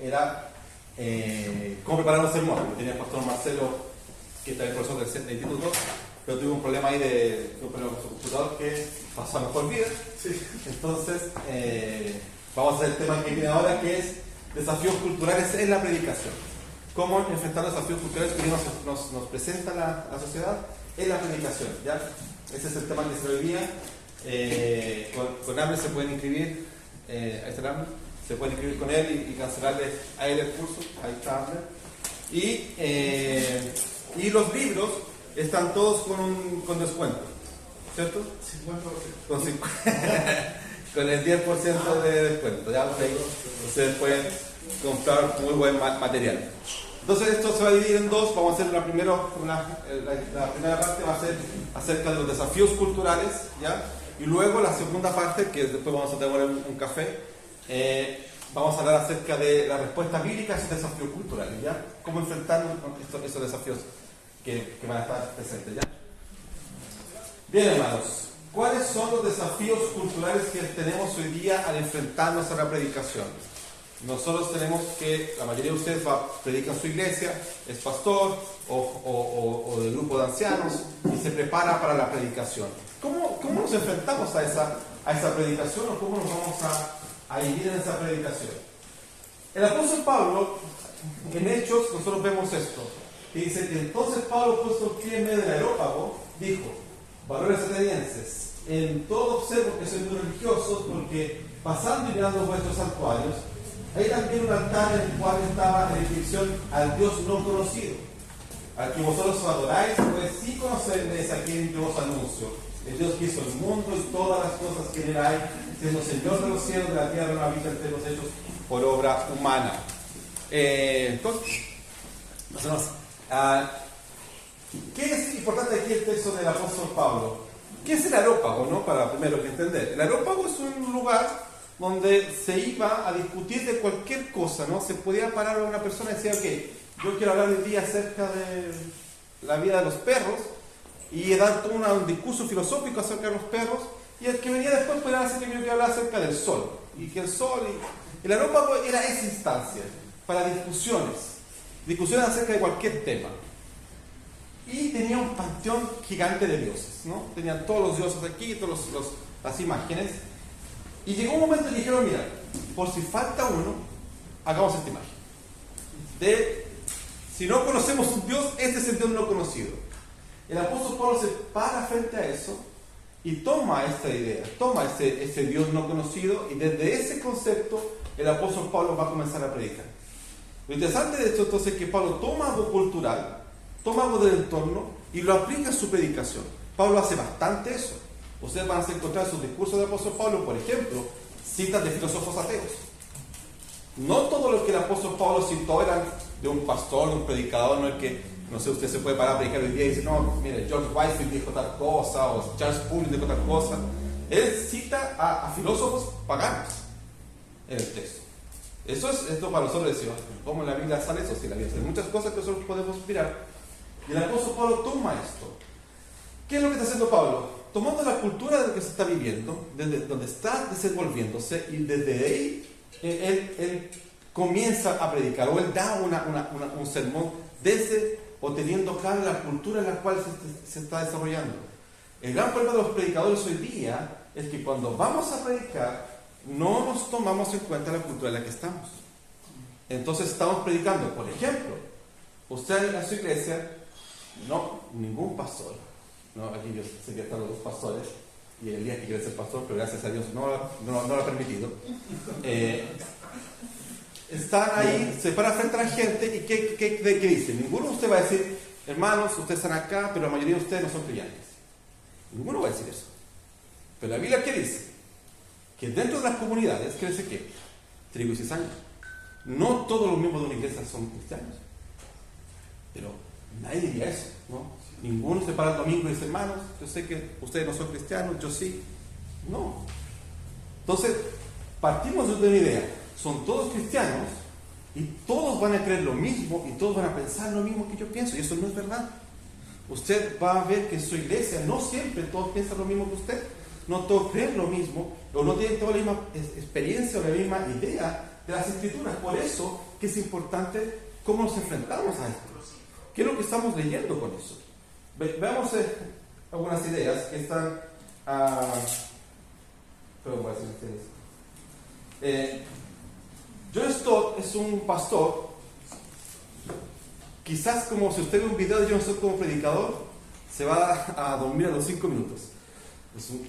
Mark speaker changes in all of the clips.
Speaker 1: era cómo preparar un sermón. Tenía el pastor Marcelo, que está el profesor del instituto, pero tuve un problema ahí de un problema con su computador que pasó a mejor vida. Sí. Entonces, vamos a hacer el tema que viene ahora, que es desafíos culturales en la predicación. Cómo enfrentar los desafíos culturales que nos presenta la sociedad en la predicación, ¿ya? Ese es el tema que se lo día. Con Amber se pueden inscribir, ahí está Amber, se pueden inscribir con él y cancelarle a él el curso, ahí está Amber. Y los libros están todos con descuento, ¿cierto? 50%. Con el 10% de descuento, ya ahí ustedes pueden comprar muy buen material. Entonces esto se va a dividir en dos. Vamos a hacer la primera parte va a ser acerca de los desafíos culturales, ¿ya? Y luego la segunda parte, que después vamos a tener un café, vamos a hablar acerca de la respuesta bíblica a esos desafíos culturales, ¿ya? Cómo enfrentar estos desafíos que van a estar presentes, ¿ya? Bien, hermanos, ¿cuáles son los desafíos culturales que tenemos hoy día al enfrentarnos a la predicación? Nosotros tenemos que, la mayoría de ustedes predica en su iglesia, es pastor o del grupo de ancianos y se prepara para la predicación. ¿Cómo nos enfrentamos a esa predicación o cómo nos vamos a vivir en esa predicación? El apóstol Pablo, en Hechos, nosotros vemos esto, que dice que entonces Pablo, puesto el pie en medio del Areópago, dijo: varones atenienses, en todo observo que sois muy religiosos, porque pasando y mirando vuestros santuarios, hay también un altar en el cual estaba la inscripción al Dios no conocido, al que vosotros adoráis, pues sí conocéis a quien yo os anuncio, el Dios que hizo el mundo y todas las cosas que en él hay, siendo Señor de los cielos, de la tierra, no habita entre los hechos por obra humana. Entonces, ¿qué es importante aquí el texto del apóstol Pablo? ¿Qué es el Areópago, no? Para primero que entender. El Areópago es un lugar donde se iba a discutir de cualquier cosa, ¿no? Se podía parar a una persona y decir: ok, yo quiero hablar hoy día acerca de la vida de los perros, y dar todo un discurso filosófico acerca de los perros, y el que venía después podía decir que yo quería hablar acerca del sol, y que el sol, el Areópago era esa instancia para discusiones acerca de cualquier tema. Y tenía un panteón gigante de dioses, ¿no? Tenían todos los dioses aquí, todas las imágenes. Y llegó un momento en que dijeron: mira, por si falta uno, hagamos esta imagen. Si no conocemos un Dios, este es el Dios no conocido. El apóstol Pablo se para frente a eso y toma esta idea, toma ese Dios no conocido, y desde ese concepto el apóstol Pablo va a comenzar a predicar. Lo interesante de esto entonces es que Pablo toma algo cultural, toma algo del entorno y lo aplica en su predicación. Pablo hace bastante eso. Ustedes van a encontrar en sus discursos del apóstol Pablo, por ejemplo, citas de filósofos ateos. No todo lo que el apóstol Pablo citó eran de un pastor, de un predicador, no es que, no sé, usted se puede parar a predicar hoy día y dice: no, mire, George Whitefield dijo tal cosa, o Charles Spurgeon dijo tal cosa. Él cita a filósofos paganos en el texto. Esto para nosotros decimos: ¿cómo en la Biblia sale eso? Sí, la Biblia sale muchas cosas que nosotros podemos mirar. Y el apóstol Pablo toma esto. ¿Qué es lo que está haciendo Pablo? Tomando la cultura de lo que se está viviendo, desde donde está desenvolviéndose, y desde ahí él comienza a predicar, o él da un sermón desde o teniendo claro la cultura en la cual se está desarrollando. El gran problema de los predicadores hoy día es que cuando vamos a predicar no nos tomamos en cuenta la cultura en la que estamos. Entonces estamos predicando, por ejemplo, usted en su iglesia, no, ningún pastor, no, aquí yo sé que están los dos pastores, y el día que quiere ser pastor, pero gracias a Dios no lo ha permitido. Están ahí, se para frente a la gente, y ¿qué dice? Ninguno de ustedes va a decir: hermanos, ustedes están acá, pero la mayoría de ustedes no son creyentes. Ninguno va a decir eso. Pero la Biblia, ¿qué dice? Que dentro de las comunidades, ¿qué dice qué? Trigo y cizaña. No todos los miembros de una iglesia son cristianos. Pero nadie diría eso, ¿no? Ninguno se para el domingo y dice: hermanos, yo sé que ustedes no son cristianos, yo sí. No. Entonces, partimos de una idea: son todos cristianos y todos van a creer lo mismo y todos van a pensar lo mismo que yo pienso, y eso no es verdad. Usted va a ver que en su iglesia no siempre todos piensan lo mismo que usted, no todos creen lo mismo, o no tienen toda la misma experiencia o la misma idea de las Escrituras. Por eso que es importante cómo nos enfrentamos a esto. ¿Qué es lo que estamos leyendo con eso? Veamos algunas ideas que están... perdón, voy a decir ustedes. John Stott es un pastor. Quizás como si usted ve un video de John Stott como predicador, se va a dormir a los 5 minutos.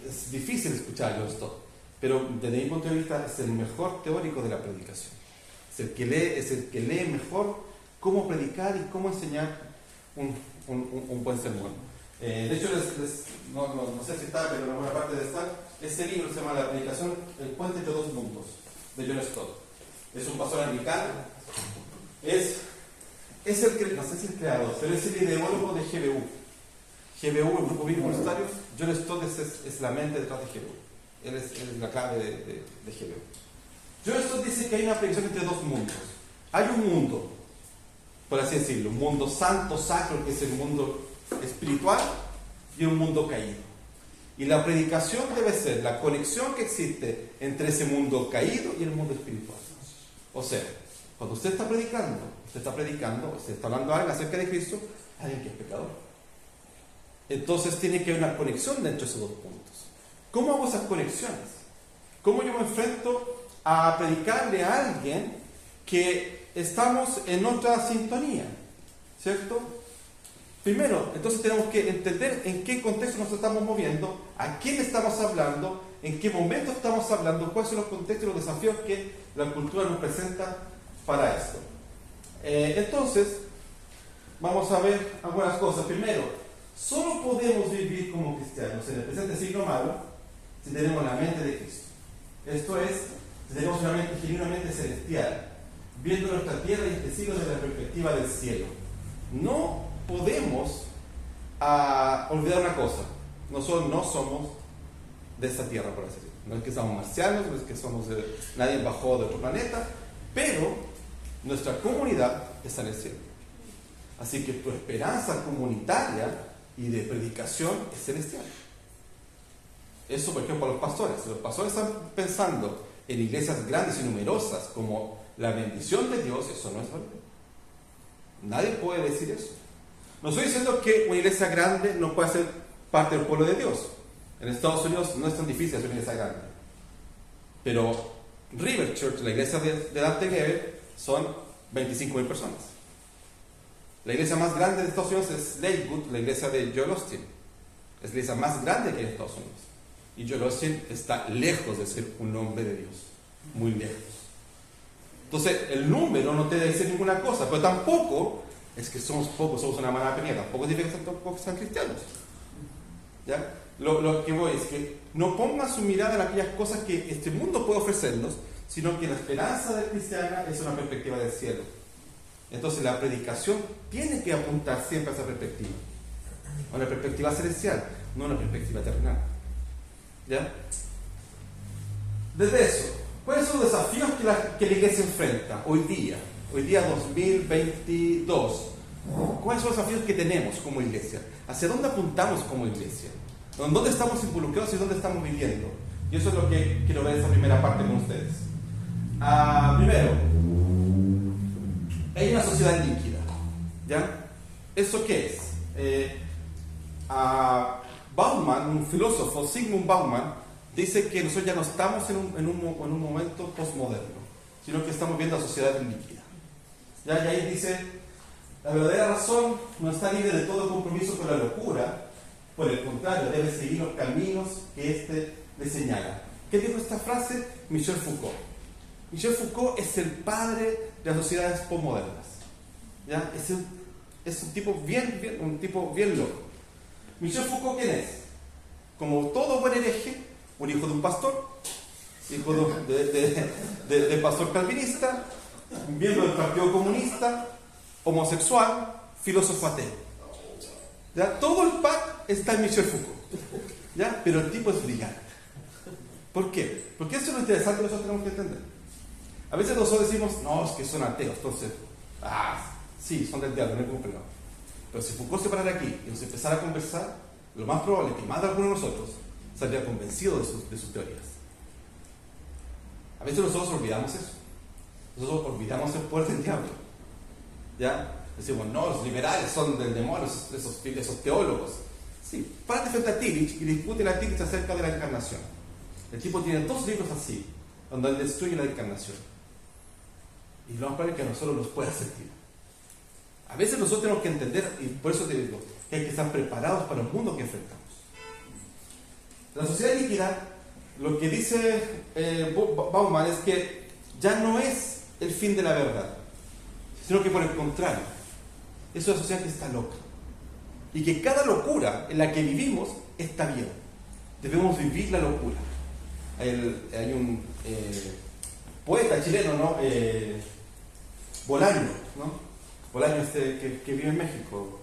Speaker 1: Es difícil escuchar a John Stott, pero desde mi punto de vista es el mejor teórico de la predicación. Es el que lee mejor cómo predicar y cómo enseñar un buen sermón. De hecho, no sé si está, pero en alguna parte de estar, ese libro se llama La predicación, el puente entre dos mundos, de John Stott. Es un pastor anglicano. Es el, no sé si el creador, pero es el ideólogo de GBU. GBU, el grupo bíblico universitario. John Stott es la mente detrás de GBU. Él es la clave de GBU. John Stott dice que hay una predicación entre dos mundos. Hay un mundo, por así decirlo, un mundo santo, sacro, que es el mundo espiritual, y un mundo caído. Y la predicación debe ser la conexión que existe entre ese mundo caído y el mundo espiritual. O sea, cuando usted está predicando, usted está hablando a alguien acerca de Cristo, alguien que es pecador. Entonces tiene que haber una conexión dentro de esos dos puntos. ¿Cómo hago esas conexiones? ¿Cómo yo me enfrento a predicarle a alguien que estamos en otra sintonía? ¿Cierto? Primero, entonces tenemos que entender en qué contexto nos estamos moviendo, a quién estamos hablando, en qué momento estamos hablando, cuáles son los contextos y los desafíos que la cultura nos presenta para esto. Entonces, vamos a ver algunas cosas. Primero, solo podemos vivir como cristianos en el presente siglo malo si tenemos la mente de Cristo. Esto es, si tenemos una mente genuinamente celestial, viendo nuestra tierra y este siglo desde la perspectiva del cielo. No podemos olvidar una cosa: nosotros no somos de esta tierra, por así decirlo. No es que somos marcianos, no es que nadie bajó de otro planeta, pero nuestra comunidad está en el cielo. Así que tu esperanza comunitaria y de predicación es celestial. Eso, por ejemplo, para los pastores. Si los pastores están pensando en iglesias grandes y numerosas como la bendición de Dios, eso no es verdad. Nadie puede decir eso. No estoy diciendo que una iglesia grande no pueda ser parte del pueblo de Dios. En Estados Unidos no es tan difícil hacer una iglesia grande. Pero River Church, la iglesia de Dante Gebel, son 25,000 personas. La iglesia más grande de Estados Unidos es Lakewood, la iglesia de Joel Osteen. Es la iglesia más grande que hay en Estados Unidos. Y Joel Osteen está lejos de ser un hombre de Dios. Muy lejos. Entonces, el número no te debe decir ninguna cosa, pero tampoco es que somos pocos, somos una manada pequeña. Tampoco significa que tampoco sean cristianos. ¿Ya? Lo que voy es que no pongan su mirada en aquellas cosas que este mundo puede ofrecernos, sino que la esperanza del cristiano es una perspectiva del cielo. Entonces la predicación tiene que apuntar siempre a esa perspectiva, a una perspectiva celestial, no a una perspectiva terrenal. ¿Ya? Desde eso, ¿cuáles son los desafíos que la iglesia enfrenta hoy día 2022? ¿Cuáles son los desafíos que tenemos como iglesia? ¿Hacia dónde apuntamos como iglesia? ¿Dónde estamos involucrados y dónde estamos viviendo? Y eso es lo que quiero ver en esta primera parte con ustedes. Primero, hay una sociedad líquida. ¿Ya? ¿Eso qué es? Bauman, un filósofo, Zygmunt Bauman, dice que nosotros ya no estamos en un momento postmoderno, sino que estamos viendo la sociedad líquida. ¿Ya? Y ahí dice, la verdadera razón no está libre de todo compromiso con la locura, por el contrario, debe seguir los caminos que éste le señala. ¿Qué dijo esta frase? Michel Foucault. Michel Foucault es el padre de las sociedades postmodernas. ¿Ya? Es un tipo bien loco. Michel Foucault, ¿quién es? Como todo buen hereje, un hijo de un pastor, hijo de pastor calvinista, miembro del Partido Comunista, homosexual, filósofo ateo. ¿Ya? Todo el pack está en Michel Foucault. ¿Ya? Pero el tipo es brillante. ¿Por qué? Porque eso es lo interesante que nosotros tenemos que entender. A veces nosotros decimos, no, es que son ateos, entonces, sí, son del diablo, no hay ningún problema. Pero si Foucault se parara aquí y nos empezara a conversar, lo más probable es que más de alguno de nosotros saldría convencido de sus teorías. A veces nosotros olvidamos eso. Nosotros olvidamos el poder del diablo. ¿Ya? Decimos, no, los liberales son del demonio, esos teólogos. Sí, párate frente a Tillich y discuten a Tillich acerca de la encarnación. El tipo tiene 2 libros así, donde él destruye la encarnación. Y lo más probable es que a nosotros nos pueda sentir. A veces nosotros tenemos que entender, y por eso te digo, que hay que estar preparados para el mundo que enfrentamos. La sociedad líquida, lo que dice Bauman es que ya no es el fin de la verdad, sino que por el contrario, es una sociedad que está loca. Y que cada locura en la que vivimos está bien. Debemos vivir la locura. Hay un poeta chileno, ¿no? Bolaño, ¿no? Bolaño que vive en México.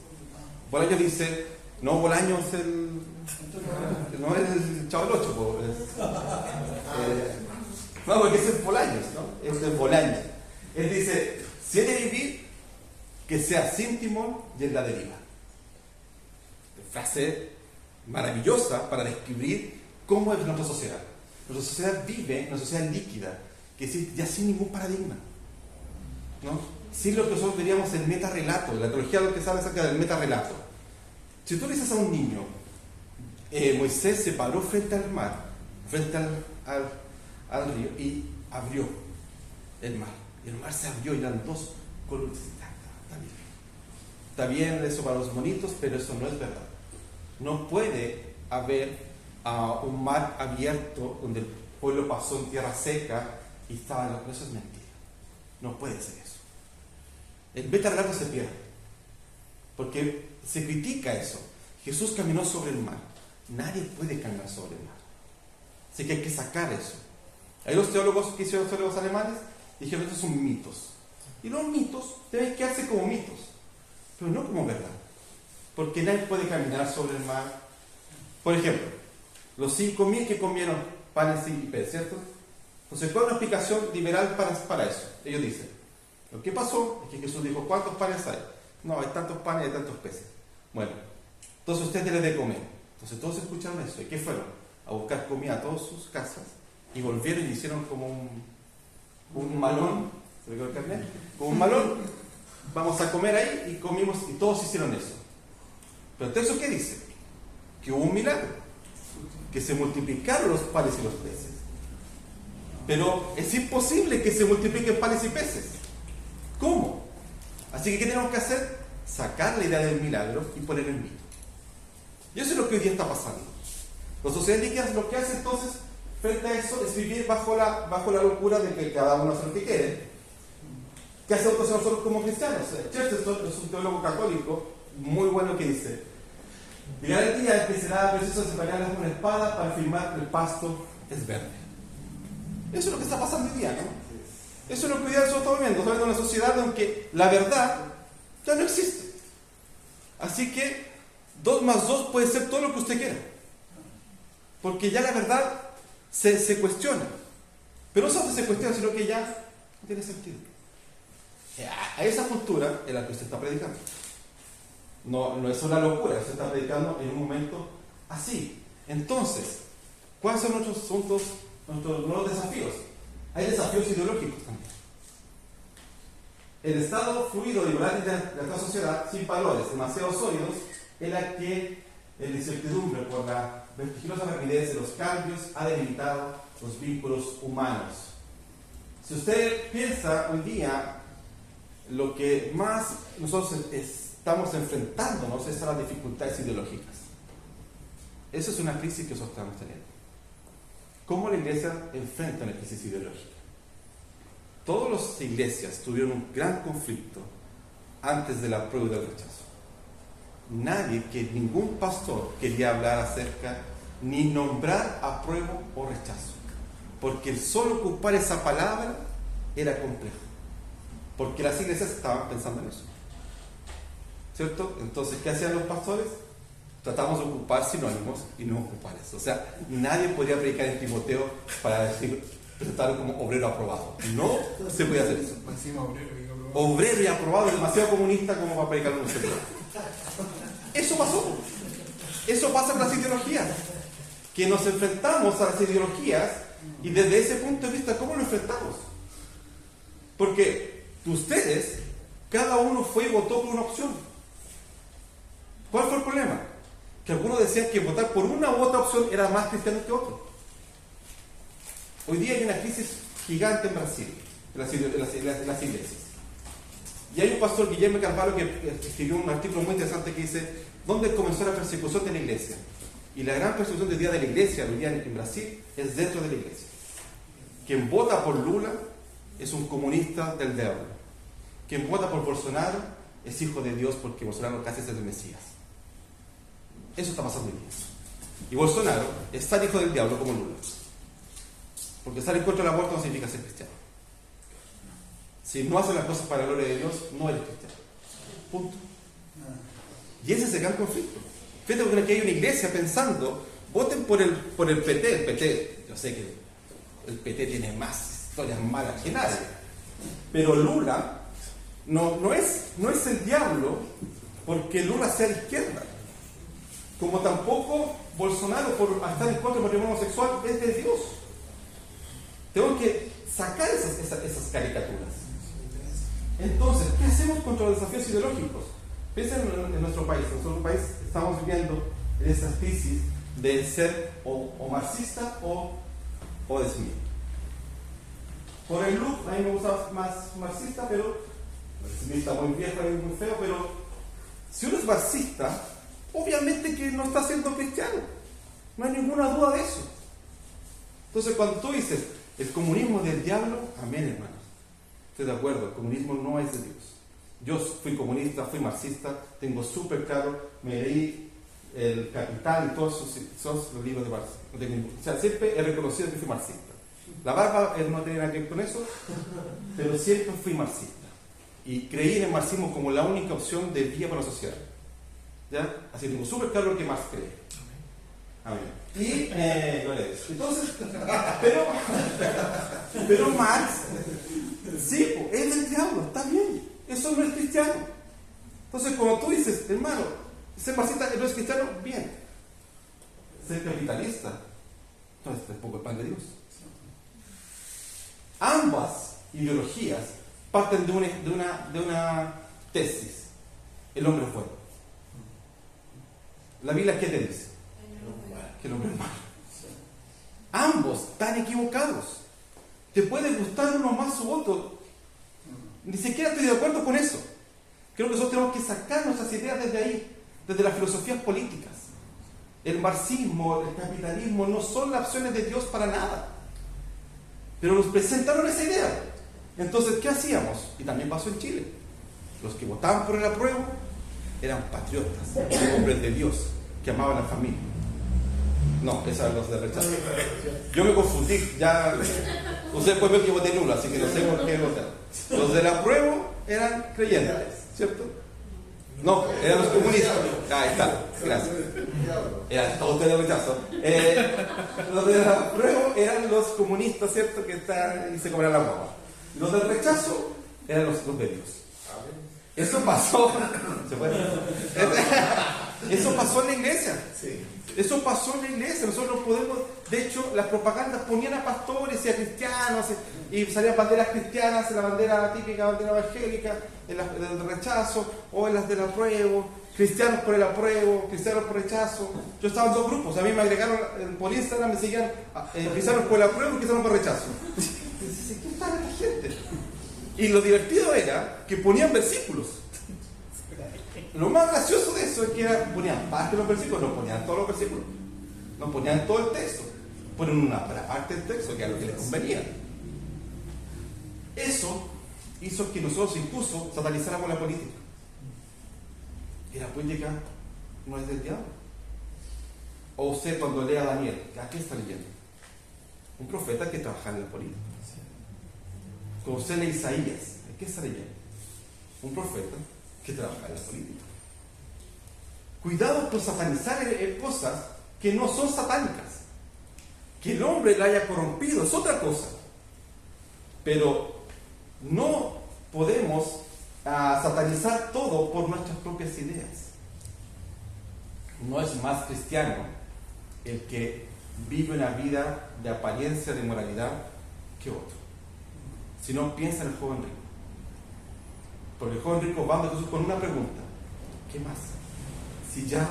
Speaker 1: Bolaño dice, no, Bolaño es no es el Chavo del Ocho, no, porque ese es Bolaños, ¿no? Este es Bolaño. Él dice, si he de vivir, que sea sin timón y en la deriva. Frase maravillosa para describir cómo es nuestra sociedad. Nuestra sociedad vive en una sociedad líquida, que es ya sin ningún paradigma, ¿no? Sin lo que nosotros diríamos el metarrelato, la teología lo que sabe acerca del metarrelato. Si tú le dices a un niño, Moisés se paró frente al mar, frente al río, y abrió el mar. Y el mar se abrió y eran 2 colores. Está bien eso para los bonitos, pero eso no es verdad. No puede haber un mar abierto donde el pueblo pasó en tierra seca y estaba. Eso es mentira. No puede ser eso. El metarrelato se pierde, porque se critica eso. Jesús caminó sobre el mar. Nadie puede caminar sobre el mar. Así que hay que sacar eso. Hay los teólogos que hicieron los teólogos alemanes dijeron que estos son mitos. Y los mitos deben quedarse como mitos, pero no como verdad. Porque nadie puede caminar sobre el mar. Por ejemplo, los 5.000 que comieron panes y peces, ¿cierto? Entonces, ¿cuál es una explicación liberal para eso? Ellos dicen, lo que pasó es que Jesús dijo, ¿cuántos panes hay? No, hay tantos panes y hay tantos peces. Bueno, entonces ustedes deben de comer. Entonces todos escucharon eso. ¿Y qué fueron? A buscar comida a todas sus casas. Y volvieron y hicieron como un malón. ¿Se ve con el carnet? Como un malón. Vamos a comer ahí y comimos y todos hicieron eso. Pero el texto, ¿qué dice? Que hubo un milagro. Que se multiplicaron los panes y los peces. Pero es imposible que se multipliquen panes y peces. ¿Cómo? Así que, ¿qué tenemos que hacer? Sacar la idea del milagro y poner el mito. Y eso es lo que hoy día está pasando. Las sociedades líquidas lo que hacen entonces frente a eso es vivir bajo la locura de que cada uno hace lo que quiere. ¿Qué hacemos nosotros como cristianos? Chesterton es un teólogo católico muy bueno que dice: llegará el día en que será preciso desembañarles una espada para afirmar que el pasto es verde. Eso es lo que está pasando hoy día, ¿no? Eso es lo que hoy día nosotros estamos viendo. Estamos viendo una sociedad en que la verdad ya no existe. Así que 2 más 2 puede ser todo lo que usted quiera. Porque ya la verdad se cuestiona. Pero no solo se cuestiona, sino que ya no tiene sentido. A esa cultura es la que usted está predicando. No es una locura, usted está predicando en un momento así. Entonces, ¿cuáles son nuestros nuevos desafíos? Hay desafíos ideológicos también. El estado fluido y volátil de la sociedad, sin valores demasiado sólidos, es la que la incertidumbre por la vertiginosa rapidez de los cambios ha debilitado los vínculos humanos. Si usted piensa hoy día, lo que más nosotros estamos enfrentándonos es a las dificultades ideológicas. Esa es una crisis que nosotros estamos teniendo. ¿Cómo la iglesia enfrenta una crisis ideológica? Todas las iglesias tuvieron un gran conflicto antes de la prueba y del rechazo. Ningún pastor quería hablar acerca ni nombrar apruebo o rechazo, porque el solo ocupar esa palabra era complejo, porque las iglesias estaban pensando en eso, ¿cierto? Entonces, ¿qué hacían los pastores? Tratamos de ocupar sinónimos y no ocupar eso. O sea, nadie podía predicar en Timoteo para presentarlo como obrero aprobado. No se podía hacer eso. Obrero y aprobado es demasiado comunista como para predicar en un sector. Eso pasó. Eso pasa con las ideologías. Que nos enfrentamos a las ideologías y desde ese punto de vista, ¿cómo lo enfrentamos? Porque ustedes, cada uno fue y votó por una opción. ¿Cuál fue el problema? Que algunos decían que votar por una u otra opción era más cristiano que otro. Hoy día hay una crisis gigante en Brasil, en las iglesias. Y hay un pastor, Guillermo Carvalho, que escribió un artículo muy interesante que dice: ¿dónde comenzó la persecución de la iglesia? Y la gran persecución del día de la iglesia, hoy día en Brasil, es dentro de la iglesia. Quien vota por Lula es un comunista del diablo. Quien vota por Bolsonaro es hijo de Dios, porque Bolsonaro casi es el Mesías. Eso está pasando hoy día. Y Bolsonaro es tan hijo del diablo como Lula. Porque estar en contra del aborto no significa ser cristiano. Si no haces las cosas para la gloria de Dios, no eres cristiano. Punto. Y ese es el gran conflicto. Fíjate que hay una iglesia pensando: voten por el PT. El PT, yo sé que el PT tiene más historias malas que nadie. Pero Lula no es el diablo porque Lula sea de izquierda. Como tampoco Bolsonaro, por estar en contra del matrimonio homosexual, es de Dios. Tengo que sacar esas caricaturas. Entonces, ¿qué hacemos contra los desafíos ideológicos? Piensen en nuestro país. En nuestro país estamos viviendo en esta crisis de ser o marxista o de Smith. Por el look, a mí me gusta más marxista, pero Smith está muy viejo y muy feo, pero si uno es marxista, obviamente que no está siendo cristiano. No hay ninguna duda de eso. Entonces, cuando tú dices el comunismo es del diablo, amén, hermanos. Estoy de acuerdo, el comunismo no es de Dios. Yo fui comunista, fui marxista, tengo súper claro, me leí El Capital y todos los libros de Marx. O sea, siempre he reconocido que fui marxista. La barba no tiene nada que ver con eso, pero siempre fui marxista. Y creí en el marxismo como la única opción de vida para la sociedad. ¿Ya? Así tengo súper claro lo que Marx cree. Amén. Y, entonces, pero Marx, sí, es del diablo, está bien. Eso no es cristiano. Entonces, cuando tú dices, hermano, ser marxista no es cristiano, bien. Ser capitalista, entonces tampoco el pan de Dios. Ambas ideologías parten de una tesis: el hombre es bueno. ¿La Biblia qué te dice? Que el hombre es malo. Ambos están equivocados. Te puede gustar uno más u otro. Ni siquiera estoy de acuerdo con eso. Creo que nosotros tenemos que sacar nuestras ideas desde ahí, desde las filosofías políticas. El marxismo, el capitalismo no son las opciones de Dios para nada. Pero nos presentaron esa idea. Entonces, ¿qué hacíamos? Y también pasó en Chile. Los que votaban por el apruebo eran patriotas, hombres de Dios, que amaban a la familia. No, esos eran los de rechazo. Yo me confundí, ya. Ustedes pueden ver que voté nulo, así que no sé por qué votaron. Los del apruebo eran creyentes, ¿cierto? No, eran los comunistas. Ahí está, gracias. Eran todos de rechazo. Los del apruebo eran los comunistas, ¿cierto? Que están y se comerán la guagua. Los del rechazo eran los de Dios. Eso pasó. Eso pasó en la iglesia. Eso pasó en la iglesia. Nosotros podemos, de hecho, las propagandas ponían a pastores y a cristianos y salían banderas cristianas, en la bandera típica, bandera evangélica, en las del rechazo o en las del apruebo, cristianos por el apruebo, cristianos por rechazo. Yo estaba en dos grupos. A mí me agregaron por Instagram, me seguían cristianos por el apruebo y cristianos por rechazo. ¿Qué está esta gente? Y lo divertido era que ponían versículos. Lo más gracioso de eso es que ponían parte de los versículos, no ponían todos los versículos, no ponían todo el texto, ponían una parte del texto, que era lo que les convenía. Eso hizo que nosotros incluso satanizáramos la política. Y la política no es del diablo. O usted, cuando lea a Daniel, ¿a qué está leyendo? Un profeta que trabaja en la política. Cuando usted lee Isaías, ¿a qué está leyendo? Un profeta que trabaja en la política. Cuidado con satanizar cosas que no son satánicas. Que el hombre la haya corrompido es otra cosa. Pero no podemos satanizar todo por nuestras propias ideas. No es más cristiano el que vive una vida de apariencia de moralidad que otro. sino piensa en el joven rico. Porque el joven rico va a Jesús con una pregunta: ¿qué más? Si ya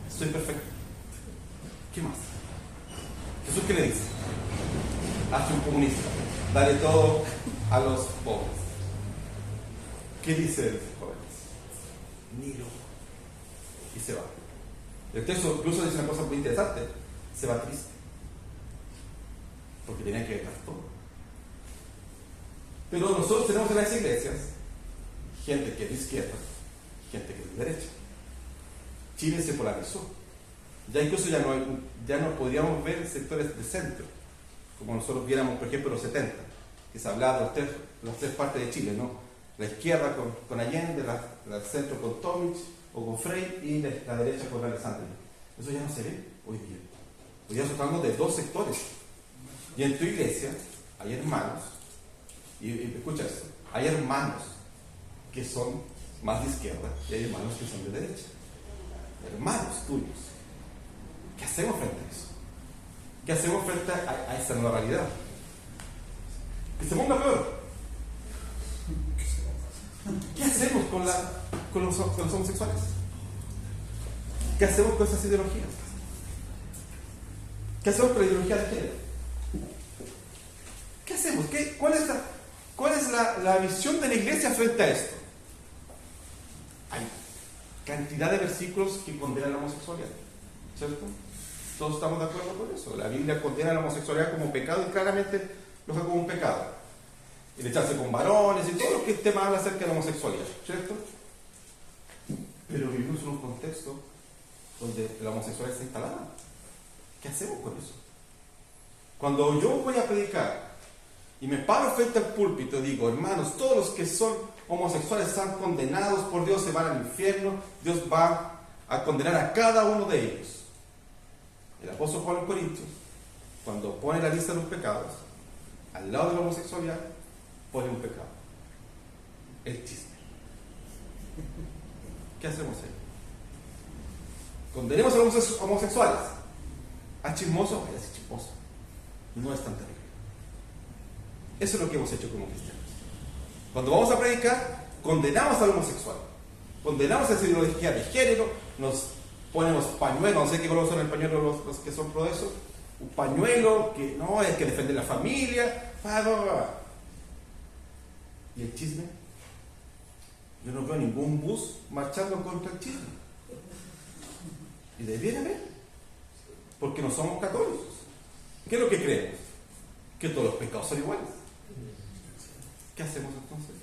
Speaker 1: estoy perfecto, ¿qué más? Jesús, ¿qué le dice? Hazte un comunista, dale todo a los pobres. ¿Qué dice el joven? Ni loco. Y se va. El texto incluso dice una cosa muy interesante: se va triste, porque tenía que dejar todo. Pero nosotros tenemos en las iglesias gente que es de izquierda, gente que es de derecha. Chile se polarizó. Ya incluso ya no podríamos ver sectores de centro, como nosotros viéramos, por ejemplo, en los 70, que se hablaba de las tres partes de Chile, ¿no? La izquierda con Allende, el centro con Tomic o con Frei, y la derecha con Alessandri. Eso ya no se ve hoy día. Hoy día estamos hablando de dos sectores. Y en tu iglesia hay hermanos, y escucha esto, hay hermanos que son más de izquierda y hay hermanos que son de derecha. Hermanos tuyos. ¿Qué hacemos frente a eso? ¿Qué hacemos frente a esa nueva realidad? Que se ponga peor. ¿Qué hacemos con los homosexuales? ¿Qué hacemos con esas ideologías? ¿Qué hacemos con la ideología de género? ¿Qué hacemos? ¿Cuál es la visión de la iglesia frente a esto? Hay cantidad de versículos que condenan la homosexualidad, ¿cierto? Todos estamos de acuerdo con eso. La Biblia condena la homosexualidad como pecado y claramente lo hace como un pecado. El echarse con varones y todo lo que el tema habla acerca de la homosexualidad, ¿cierto? Pero vivimos en un contexto donde la homosexualidad está instalada. ¿Qué hacemos con eso? Cuando yo voy a predicar y me paro frente al púlpito y digo: hermanos, todos los que son homosexuales están condenados por Dios, se van al infierno, Dios va a condenar a cada uno de ellos. El apóstol Pablo en Corintios, cuando pone la lista de los pecados, al lado de la homosexualidad, pone un pecado: el chisme. ¿Qué hacemos ahí? Condenemos a los homosexuales. A chismosos, vaya a ser chismoso. No es tan terrible. Eso es lo que hemos hecho como cristianos. Cuando vamos a predicar, condenamos al homosexual, condenamos esa ideología de género, nos ponemos pañuelos, no sé qué color son el pañuelo los que son pro eso, un pañuelo que no, hay que defender la familia, y el chisme. Yo no veo ningún bus marchando contra el chisme, y debiera haber, porque no somos católicos. ¿Qué es lo que creemos? Que todos los pecados son iguales. ¿Qué hacemos entonces?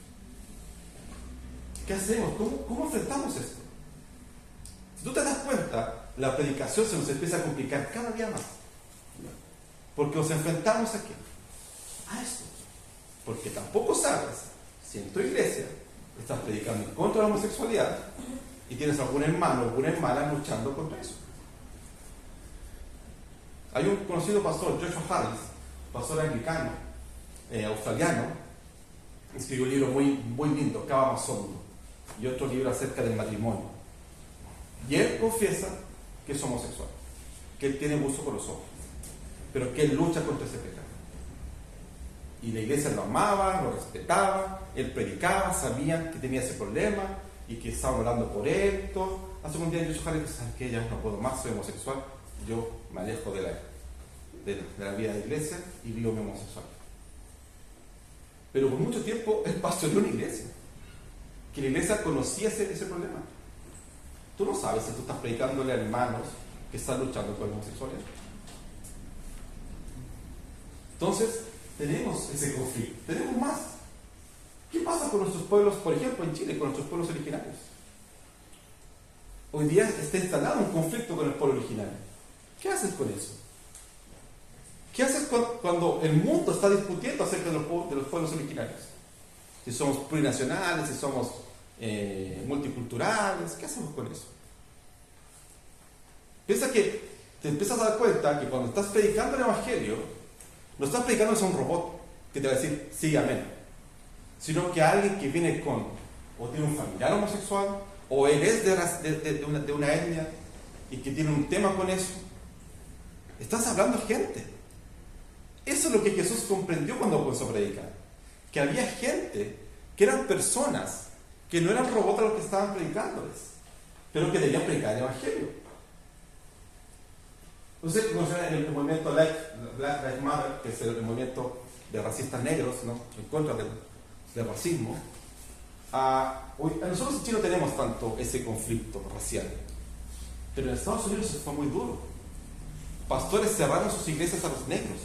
Speaker 1: ¿Qué hacemos? ¿Cómo enfrentamos esto? Si tú te das cuenta, la predicación se nos empieza a complicar cada día más. Porque nos enfrentamos a qué? A esto. Porque tampoco sabes si en tu iglesia estás predicando en contra de la homosexualidad y tienes algún hermano o alguna hermana luchando contra eso. Hay un conocido pastor, Joshua Harris, pastor anglicano, australiano, escribió un libro muy lindo, Cava más hondo, y otro libro acerca del matrimonio. Y él confiesa que es homosexual, que él tiene gusto por los hombres, pero que él lucha contra ese pecado. Y la iglesia lo amaba, lo respetaba, él predicaba, sabían que tenía ese problema y que estaban orando por él. Todo. Hace un día Joshua Harris dice: ¿sabes qué? Ya no puedo más, soy homosexual, yo me alejo de la vida de la iglesia y vivo mi homosexual. Pero por mucho tiempo él pastoreó una iglesia, que la iglesia conocía ese problema. Tú no sabes si tú estás predicándole a hermanos que están luchando con la homosexualidad. Entonces, tenemos ese conflicto, tenemos más. ¿Qué pasa con nuestros pueblos, por ejemplo, en Chile, con nuestros pueblos originarios? Hoy día está instalado un conflicto con el pueblo originario. ¿Qué haces con eso? ¿Qué haces cuando el mundo está discutiendo acerca de los pueblos originarios? Si somos plurinacionales, si somos multiculturales, ¿qué hacemos con eso? Piensa que te empiezas a dar cuenta que cuando estás predicando el Evangelio, no estás predicando a un robot que te va a decir sí, amén, sino que alguien que viene o tiene un familiar homosexual, o él es de una etnia y que tiene un tema con eso. Estás hablando a gente. Eso es lo que Jesús comprendió cuando comenzó a predicar. que había gente, que eran personas, que no eran robots los que estaban predicándoles, pero que debían predicar el Evangelio. Entonces, en el movimiento Black Lives Matter, que es el movimiento de racistas negros, ¿no?, en contra del racismo, nosotros en Chile no tenemos tanto ese conflicto racial, pero en Estados Unidos eso fue muy duro. Pastores cerraron sus iglesias a los negros.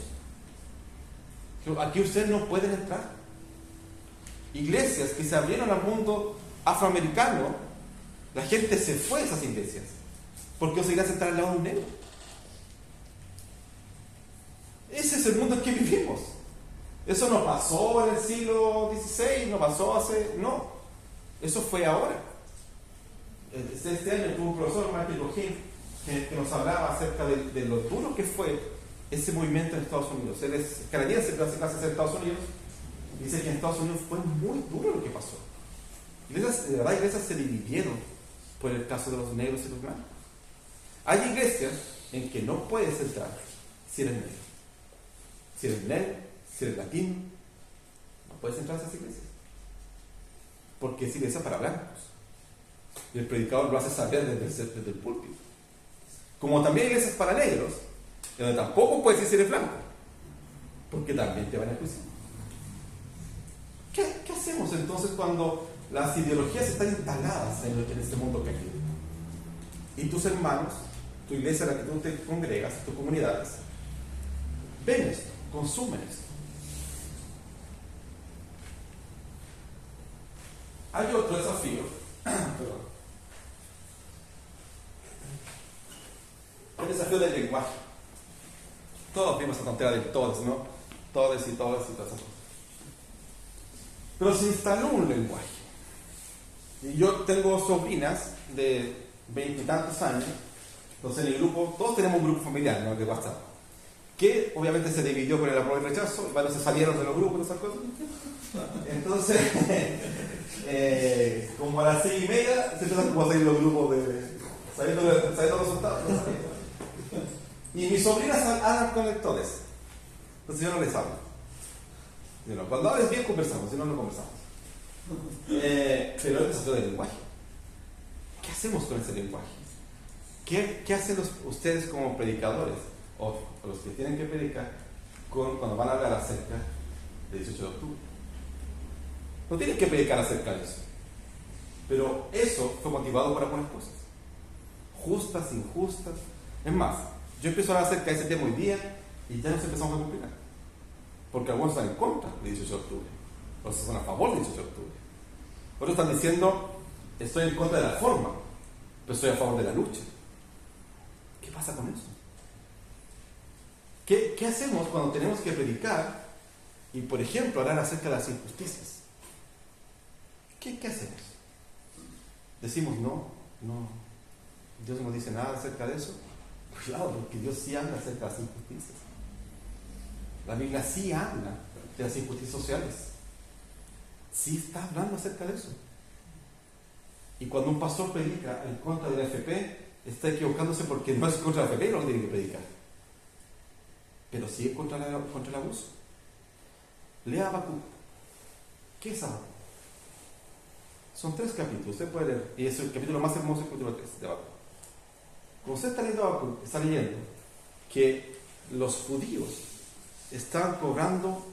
Speaker 1: Aquí ustedes no pueden entrar. Iglesias que se abrieron al mundo afroamericano, la gente se fue a esas iglesias porque no se querían sentar al lado de un negro. Ese es el mundo en que vivimos. Eso no pasó en el siglo XVI, no pasó no. Eso fue ahora. Este año tuvo un profesor, Michael Gohin, que nos hablaba acerca de lo duro que fue ese movimiento en Estados Unidos. Él es canadiense, pero hace clases en Estados Unidos. Dice que en Estados Unidos fue muy duro lo que pasó. Iglesias, de verdad, iglesias se dividieron por el caso de los negros y los blancos. Hay iglesias en que no puedes entrar si eres negro. Si eres latino, no puedes entrar a esas iglesias. Porque es iglesia para blancos. Y el predicador lo hace saber desde el púlpito. Como también hay iglesias para negros, donde tampoco puedes decir si eres blanco, porque también te van a juiciar. ¿Qué hacemos entonces cuando las ideologías están instaladas en este mundo caído? Y tus hermanos, tu iglesia en la que tú te congregas, tus comunidades, ven esto, consumen esto. Hay otro desafío, el desafío del lenguaje. Todos vimos esa tontera de todos, ¿no? Todos y todas y todas esas cosas. Pero se instaló un lenguaje. Y yo tengo sobrinas de 20 y tantos años, entonces en el grupo, todos tenemos un grupo familiar, ¿no?, de WhatsApp, que obviamente se dividió por el apruebo y rechazo, y varios se salieron de los grupos y esas cosas. Entonces, como a las 6:30 se empiezan como a salir los grupos sabiendo los resultados. Y mis sobrinas hablan con lectores, entonces yo no les hablo. Cuando hables bien conversamos, si no, no conversamos. Pero el desafío del lenguaje. ¿Qué hacemos con ese lenguaje? ¿Qué hacen ustedes como predicadores, o los que tienen que predicar, cuando van a hablar acerca del 18 de octubre? No tienen que predicar acerca de eso. Pero eso fue motivado por algunas cosas. Justas, injustas. Es más, yo empiezo a hablar acerca de ese tema hoy día y ya nos empezamos a complicar. Porque algunos están en contra del 18 de octubre. Otros están a favor del 18 de octubre. Otros están diciendo, estoy en contra de la forma, pero estoy a favor de la lucha. ¿Qué pasa con eso? ¿Qué hacemos cuando tenemos que predicar y, por ejemplo, hablar acerca de las injusticias? ¿Qué hacemos? Decimos, no, Dios no dice nada acerca de eso. Cuidado, porque Dios sí habla acerca de las injusticias. La Biblia sí habla de las injusticias sociales. Sí está hablando acerca de eso. Y cuando un pastor predica en contra de la AFP, está equivocándose porque no es contra la AFP lo que tiene que predicar. Pero sí es contra el abuso. Lea Habacuc. ¿Qué es Habacuc? Son 3 capítulos, usted puede leer. Y es el capítulo más hermoso, el capítulo 3 de Habacuc. Cuando usted está leyendo Habacuc, está leyendo que los judíos estaban cobrando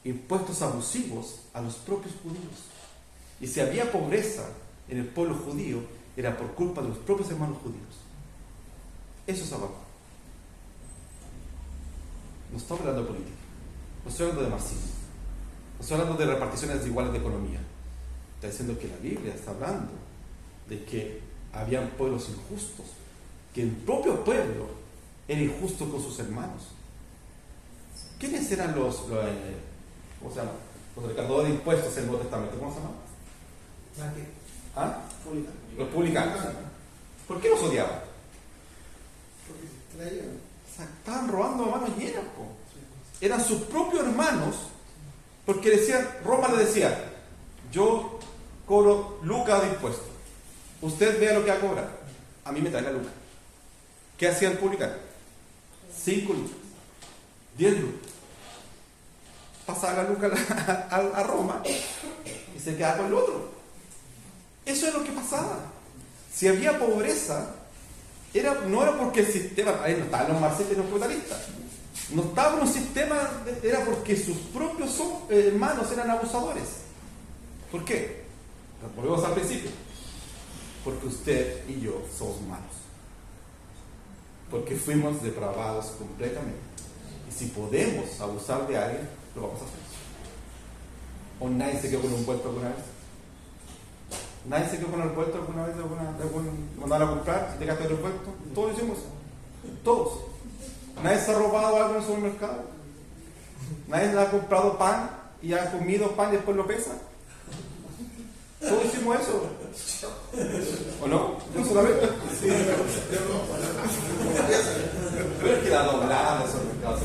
Speaker 1: impuestos abusivos a los propios judíos. Y si había pobreza en el pueblo judío, era por culpa de los propios hermanos judíos. Eso es Habacuc. No estoy hablando de política, no estoy hablando de marxismo, no estoy hablando de reparticiones desiguales de economía. Está diciendo que la Biblia está hablando de que habían pueblos injustos, que el propio pueblo era injusto con sus hermanos. ¿Quiénes eran los ¿cómo se llama? Los recaudadores de impuestos en el Nuevo Testamento? ¿Cómo se llama? Los publicanos. ¿Por qué los odiaban?
Speaker 2: Porque traían.
Speaker 1: Estaban robando a manos llenas. Eran sus propios hermanos, porque decían, Roma le decía, yo cobro lucas de impuestos, usted vea lo que va a cobrar, a mí me trae la luca. ¿Qué hacía el publicano? 5 lucas, 10 lucas. pasaba la luca a Roma y se quedaba con el otro. Eso es lo que pasaba. Si había pobreza, no era porque el sistema, ahí no estaban los marxistas y los capitalistas, no estaba en un sistema, era porque sus propios hermanos eran abusadores. ¿Por qué? Volvemos al principio. Porque usted y yo somos malos. Porque fuimos depravados completamente. Y si podemos abusar de alguien, lo vamos a hacer. ¿O nadie se quedó con un vuelto alguna vez? ¿Nadie se quedó con el vuelto alguna vez? ¿Mandaron a comprar? ¿Si te quedaste con el vuelto? Todos lo hicimos. Todos. ¿Nadie se ha robado algo en el supermercado? ¿Nadie ha comprado pan y ha comido pan y después lo pesa? Todos hicimos eso. ¿O no? Yo solamente. Sí, pero es que la doblada de supermercados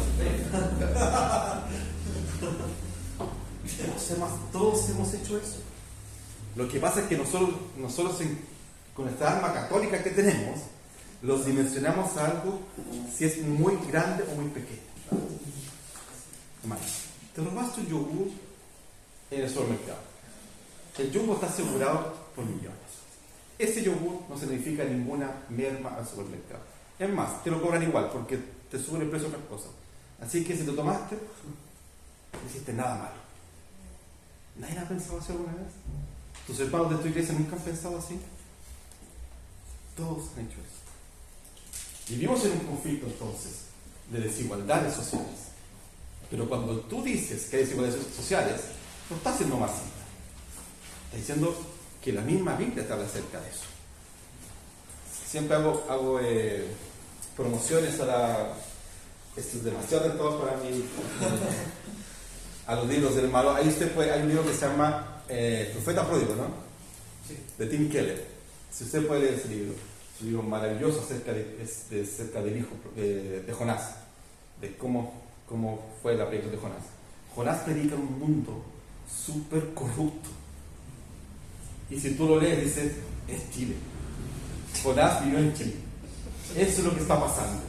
Speaker 1: todos hemos hecho eso. Lo que pasa es que nosotros con esta alma católica que tenemos, los dimensionamos a algo si es muy grande o muy pequeño. Hermano, te robaste un yogur en el supermercado. El yogur está asegurado por millones. Ese yogur no significa ninguna merma al supermercado. Es más, te lo cobran igual porque te suben el precio de otras cosas. Así que si te tomaste, no hiciste nada malo. ¿Nadie ha pensado así alguna vez? ¿Tus hermanos de tu iglesia nunca han pensado así? Todos han hecho eso. Vivimos en un conflicto entonces de desigualdades sociales. Pero cuando tú dices que hay desigualdades sociales, no estás siendo marxista. Estás diciendo que la misma Biblia te habla acerca de eso. Siempre hago promociones esto es demasiado tentador para mí. A los libros del hermano. Ahí hay un libro que se llama Profeta Pródigo, ¿no? Sí. De Tim Keller. Si usted puede leer ese libro, es un libro maravilloso acerca del hijo de Jonás, de cómo fue la predicación de Jonás. Jonás predica en un mundo súper corrupto. Y si tú lo lees, dices, es Chile. Jonás vivió en Chile. Eso es lo que está pasando.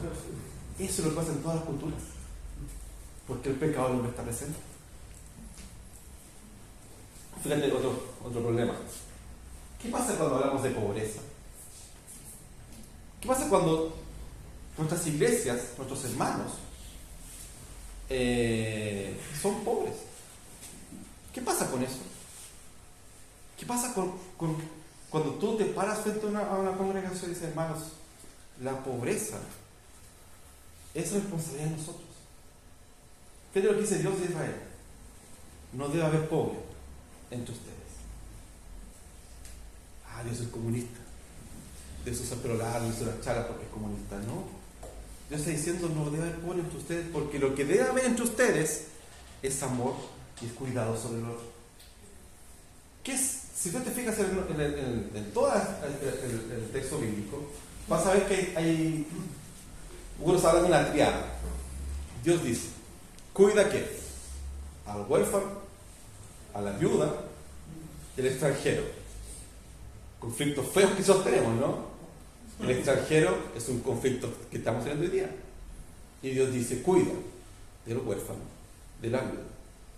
Speaker 1: Eso es lo que pasa en todas las culturas. Porque el pecado del hombre está presente. Fíjate otro problema. ¿Qué pasa cuando hablamos de pobreza? ¿Qué pasa cuando nuestras iglesias, nuestros hermanos, son pobres? ¿Qué pasa con eso? ¿Qué pasa cuando tú te paras frente a una congregación y dices, hermanos, la pobreza es responsabilidad de nosotros? Fíjate lo que dice Dios de Israel. No debe haber pobre entre ustedes. Dios es comunista. Dios usa pelo largo, usa la chala porque es comunista. No. Dios está diciendo no debe haber pobre entre ustedes porque lo que debe haber entre ustedes es amor y es cuidado sobre el otro. ¿Qué es? Si tú te fijas en todo el texto bíblico, vas a ver que hay algunos hablan de una triada. Dios dice, cuida ¿qué? Al huérfano, a la viuda y al extranjero. Conflictos feos que nosotros tenemos, ¿no? El extranjero es un conflicto que estamos teniendo hoy día. Y Dios dice, cuida de los huérfanos, de la viuda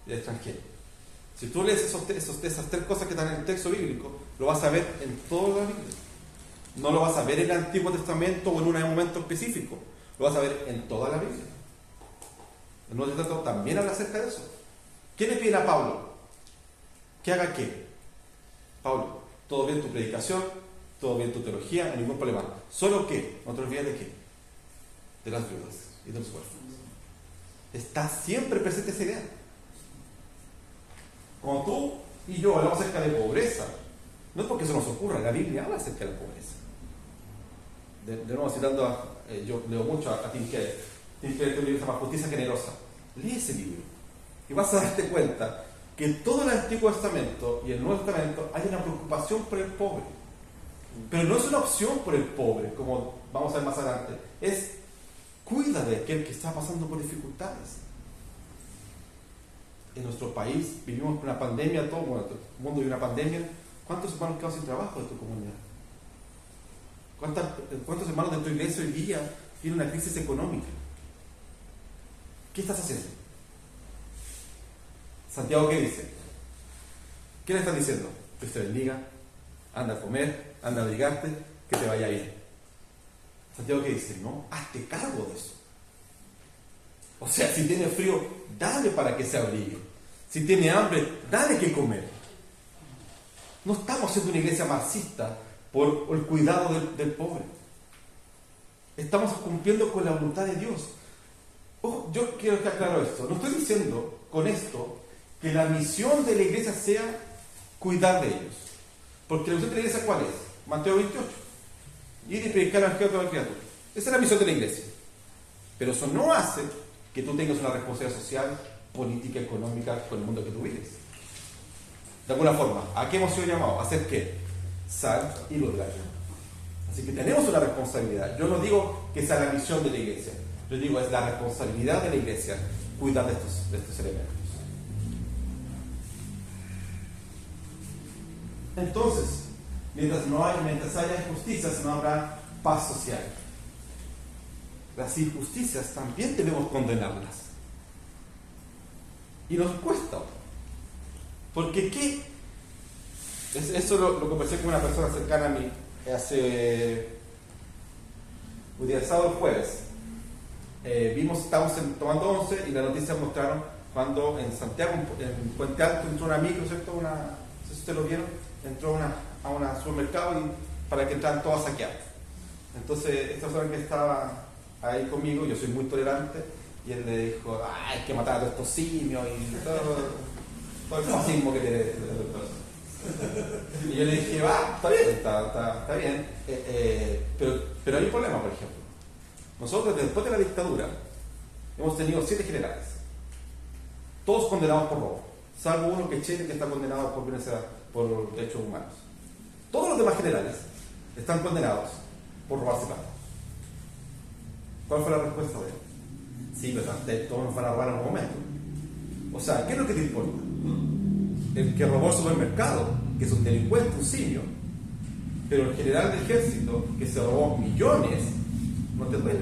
Speaker 1: y del extranjero. Si tú lees esas tres cosas que están en el texto bíblico, lo vas a ver en toda la Biblia. No lo vas a ver en el Antiguo Testamento o en un momento específico. Lo vas a ver en toda la Biblia. El Nuevo Testamento también habla acerca de eso. ¿Qué le pide a Pablo? ¿Que haga qué? Pablo, todo bien tu predicación, todo bien tu teología, no hay ningún problema. ¿Solo qué? No te olvides de qué. De las viudas y de los huérfanos. Está siempre presente esa idea. Cuando tú y yo hablamos acerca de pobreza, no es porque se nos ocurra, la Biblia habla acerca de la pobreza. De nuevo, citando yo leo mucho a Tim Keller. Tim Keller tiene un libro que se llama Justicia Generosa. Lee ese libro y vas a darte cuenta que en todo el Antiguo Testamento y el Nuevo Testamento hay una preocupación por el pobre. Pero no es una opción por el pobre, como vamos a ver más adelante. Es cuida de aquel que está pasando por dificultades. En nuestro país vivimos una pandemia, todo el mundo vive una pandemia. ¿Cuántos hermanos quedan sin trabajo de tu comunidad? ¿Cuántos hermanos de tu iglesia hoy día tienen una crisis económica? ¿Qué estás haciendo? Santiago, ¿qué dice? ¿Qué le están diciendo? Que te bendiga, anda a comer, anda a abrigarte, que te vaya bien. Santiago, ¿qué dice? No, hazte cargo de eso. O sea, si tiene frío, dale para que se abrigue. Si tiene hambre, dale que comer. No estamos siendo una iglesia marxista por el cuidado del pobre. Estamos cumpliendo con la voluntad de Dios. Ojo, yo quiero que aclaro esto. No estoy diciendo con esto que la misión de la iglesia sea cuidar de ellos. Porque la misión de la iglesia, ¿cuál es? Mateo 28. Ir y predicar el evangelio a toda criatura. Esa es la misión de la iglesia. Pero eso no hace que tú tengas una responsabilidad social, política, económica con el mundo que tú vives. De alguna forma, ¿a qué hemos sido llamados? ¿A hacer qué? Sal y luz de la tierra. Así que tenemos una responsabilidad. Yo no digo que sea la misión de la iglesia. Yo digo, es la responsabilidad de la iglesia cuidar de estos elementos. Entonces, mientras haya injusticias, no habrá paz social. Las injusticias también debemos condenarlas. Y nos cuesta. Porque ¿qué? Eso lo conversé con una persona cercana a mí hace un día sábado o jueves. Estábamos tomando once y las noticias mostraron cuando en Santiago, en Puente Alto, entró una micro, ¿cierto? No sé si ustedes lo vieron, entró a un supermercado y para que entraran todos a saquear. Entonces, esta persona que estaba ahí conmigo, yo soy muy tolerante, y él le dijo, hay que matar a todos estos simios y todo el fascismo que tiene el doctor. Y yo le dije, está bien, está bien, pero hay un problema, por ejemplo. Nosotros, después de la dictadura, hemos tenido 7 generales, todos condenados por robo, salvo uno que está condenado por derechos humanos. Todos los demás generales están condenados por robarse plata. ¿Cuál fue la respuesta de él? Sí, pero todos nos van a robar en un momento. O sea, ¿qué es lo que te importa? El que robó el supermercado, que es un delincuente, un simio, pero el general del ejército, que se robó millones, no te duele.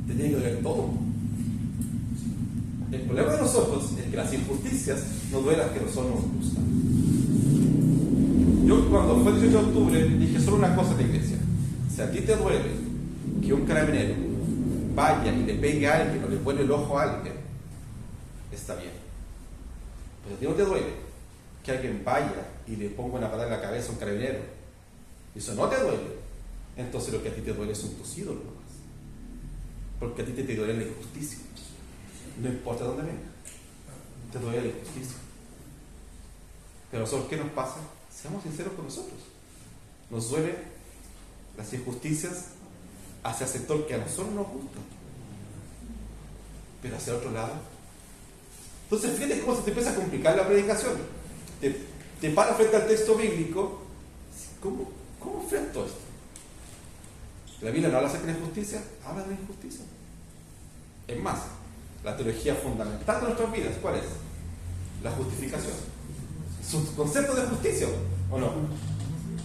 Speaker 1: Te tiene que doler todo. El problema de nosotros es que las injusticias nos duelen que nosotros nos gustan. Yo cuando fue el 18 de octubre dije solo una cosa a la iglesia: si a ti te duele que un carabinero vaya y le pegue a alguien o le pone el ojo a alguien, está bien. Pero a ti no te duele que alguien vaya y le ponga una patada en la cabeza a un carabinero, y eso no te duele, entonces lo que a ti te duele son tus ídolos nomás. Porque a ti te duele la injusticia. No importa dónde venga, te duele la injusticia. Pero nosotros, ¿qué nos pasa? Seamos sinceros con nosotros. Nos duele las injusticias hacia el sector que a nosotros nos gusta, pero hacia otro lado. Entonces, fíjate cómo se te empieza a complicar la predicación. Te paras frente al texto bíblico. ¿Cómo enfrento esto? La Biblia no habla acerca de la injusticia, habla de la injusticia. Es más, la teología fundamental de nuestras vidas, ¿cuál es? La justificación. Es un concepto de justicia, ¿o no?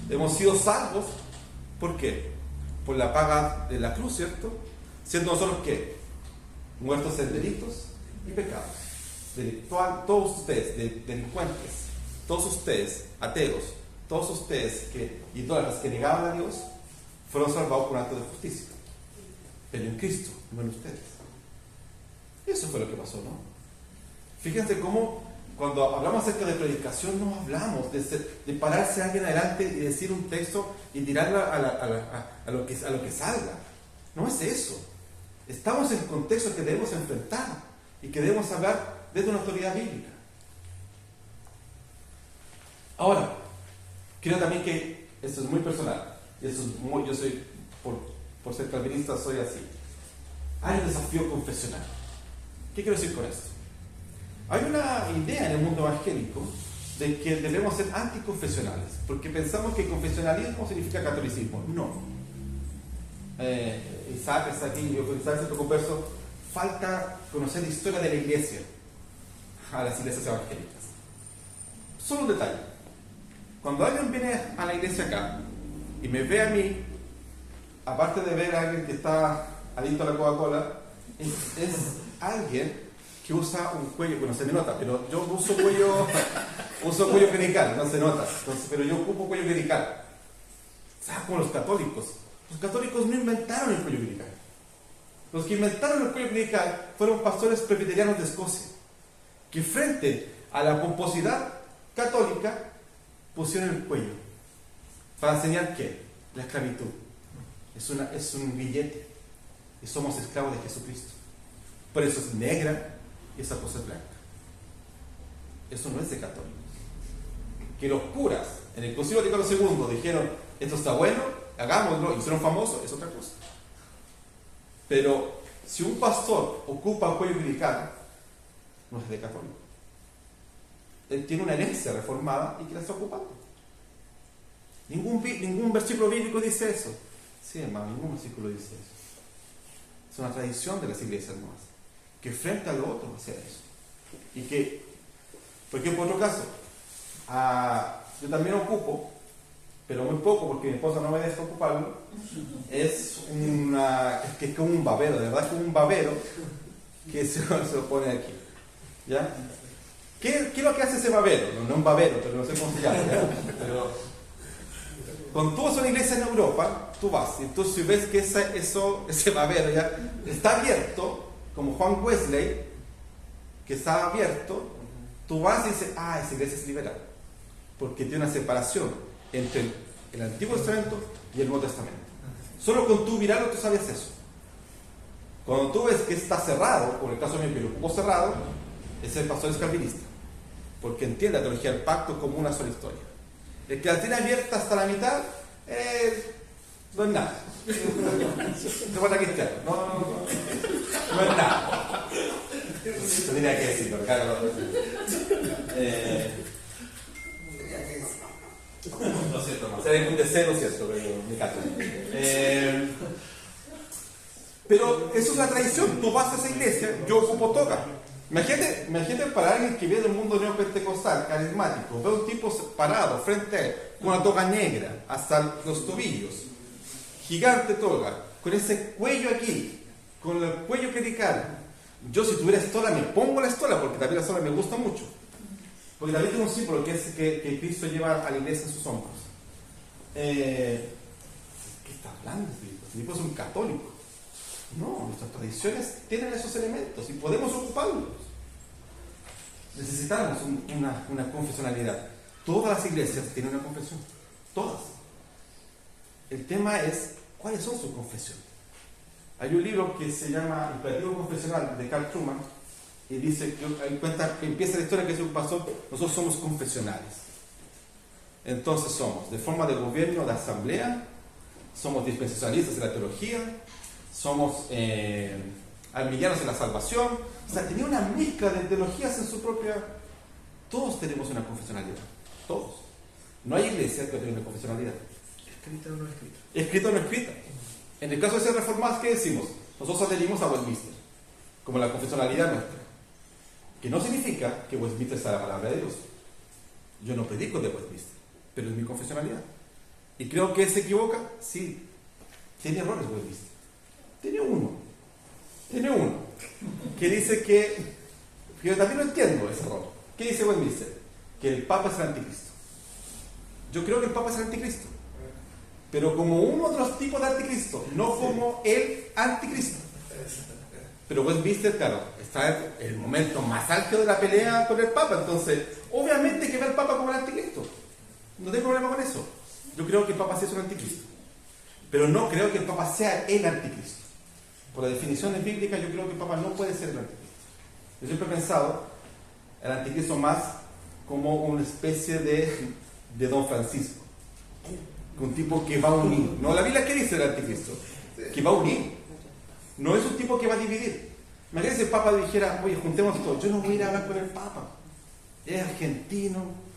Speaker 1: Hemos sido salvos, ¿por qué? Por la paga de la cruz, ¿cierto? Siendo nosotros, ¿qué? Muertos en delitos y pecados. Todos ustedes, delincuentes, todos ustedes, ateos, todos ustedes, idólatras que negaban a Dios, fueron salvados por un acto de justicia. Pero en Cristo, no en ustedes. Eso fue lo que pasó, ¿no? Fíjense cómo cuando hablamos acerca de predicación no hablamos de pararse alguien adelante y decir un texto y tirarlo a lo que salga. No es eso. Estamos en contextos que debemos enfrentar y que debemos hablar desde una autoridad bíblica. Ahora, creo también que esto es muy personal. Yo soy, por ser calvinista, soy así. Hay un desafío confesional. ¿Qué quiero decir con esto? Hay una idea en el mundo evangélico de que debemos ser anticonfesionales, porque pensamos que confesionalismo significa catolicismo. No. Isaac está aquí, Isaac se converso. Falta conocer la historia de la iglesia a las iglesias evangélicas. Solo un detalle. Cuando alguien viene a la iglesia acá y me ve a mí, aparte de ver a alguien que está adicto a la Coca-Cola, es alguien que usa un cuello, bueno, se me nota, pero yo uso cuello clerical, no se nota, entonces, pero yo ocupo cuello clerical. ¿Sabes? Como los católicos. Los católicos no inventaron el cuello clerical. Los que inventaron el cuello clerical fueron pastores presbiterianos de Escocia, que frente a la pomposidad católica pusieron el cuello para enseñar que la esclavitud es un billete y somos esclavos de Jesucristo. Por eso es negra y esa cosa es blanca. Eso no es de católicos. Que los curas en el Concilio Vaticano II dijeron esto está bueno, hagámoslo, y hicieron famoso, es otra cosa. Pero si un pastor ocupa el cuello clerical, no es de católico. Él tiene una herencia reformada y que la está ocupando. Ningún versículo bíblico dice eso. Sí, hermano, ningún versículo dice eso. Es una tradición de las iglesias nuevas, que frente a lo otro hacia eso. Y que, por ejemplo, en otro caso, yo también ocupo, pero muy poco porque mi esposa no me deja ocuparlo, es que es como un babero, de verdad es como un babero que se lo pone aquí. ¿Ya? ¿Qué es lo que hace ese babero? No un babero, pero no sé cómo se llama. ¿Ya? Pero cuando tú vas a una iglesia en Europa, tú vas y tú si ves que ese babero ya está abierto, como Juan Wesley, que está abierto, tú vas y dices, esa iglesia es liberal, porque tiene una separación entre el Antiguo Testamento y el Nuevo Testamento. Solo con tú mirarlo tú sabes eso. Cuando tú ves que está cerrado, por el caso mío que lo ocupo cerrado, ese pastor es calvinista, porque entiende la teología del pacto como una sola historia. El que la tiene abierta hasta la mitad, no es nada. Se pone cristiano. No es nada. Yo diría que sí, pero claro. Lo siento, más. Seré un deseo, lo cierto, pero me encanta. Pero eso es la tradición. Tú vas a esa iglesia, yo ocupo toga. Imagínate para alguien que viene del mundo neopentecostal, carismático, ve un tipo parado frente a él, con una toga negra hasta los tobillos, gigante toga, con ese cuello aquí, con el cuello clerical. Yo si tuviera estola me pongo la estola, porque también la estola me gusta mucho. Porque también tiene un símbolo que es que Cristo lleva a la iglesia en sus hombros. ¿Qué está hablando? Este tipo es un católico. No, nuestras tradiciones tienen esos elementos y podemos ocuparlos. Necesitamos una confesionalidad. Todas las iglesias tienen una confesión. Todas. El tema es, ¿cuáles son sus confesiones? Hay un libro que se llama Imperativo Confesional de Carl Truman y dice que empieza la historia que es un pastor, nosotros somos confesionales. Entonces somos de forma de gobierno, de asamblea, somos dispensacionalistas en la teología, somos arminianos en la salvación. O sea, tenía una mezcla de teologías en su propia. Todos tenemos una confesionalidad, todos. No hay iglesia que tenga una confesionalidad.
Speaker 2: ¿Escrita o no escrita?
Speaker 1: Escrita o no escrita. En el caso de ser reformados, ¿qué decimos? Nosotros adherimos a Westminster, como la confesionalidad nuestra. Que no significa que Westminster sea la palabra de Dios. Yo no predico de Westminster, pero es mi confesionalidad. ¿Y creo que se equivoca? Sí. Tiene errores Westminster. Tiene uno, que dice que yo también no entiendo ese error. ¿Qué dice Westminster? Que el Papa es el anticristo. Yo creo que el Papa es el anticristo, pero como uno de los tipos de anticristo, no como el anticristo. Pero Westminster, claro, está en el momento más álgido de la pelea con el Papa, entonces obviamente que ve al Papa como el anticristo. No tengo problema con eso. Yo creo que el Papa sí es un anticristo, pero no creo que el Papa sea el anticristo. Por las definiciones bíblicas, yo creo que el Papa no puede ser el anticristo. Yo siempre he pensado el anticristo más como una especie de Don Francisco, un tipo que va a unir. No, la Biblia, ¿qué dice el anticristo? Que va a unir. No es un tipo que va a dividir. Imagínense si el Papa dijera, oye, juntemos todo. Yo no voy a ir a hablar con el Papa. Es argentino,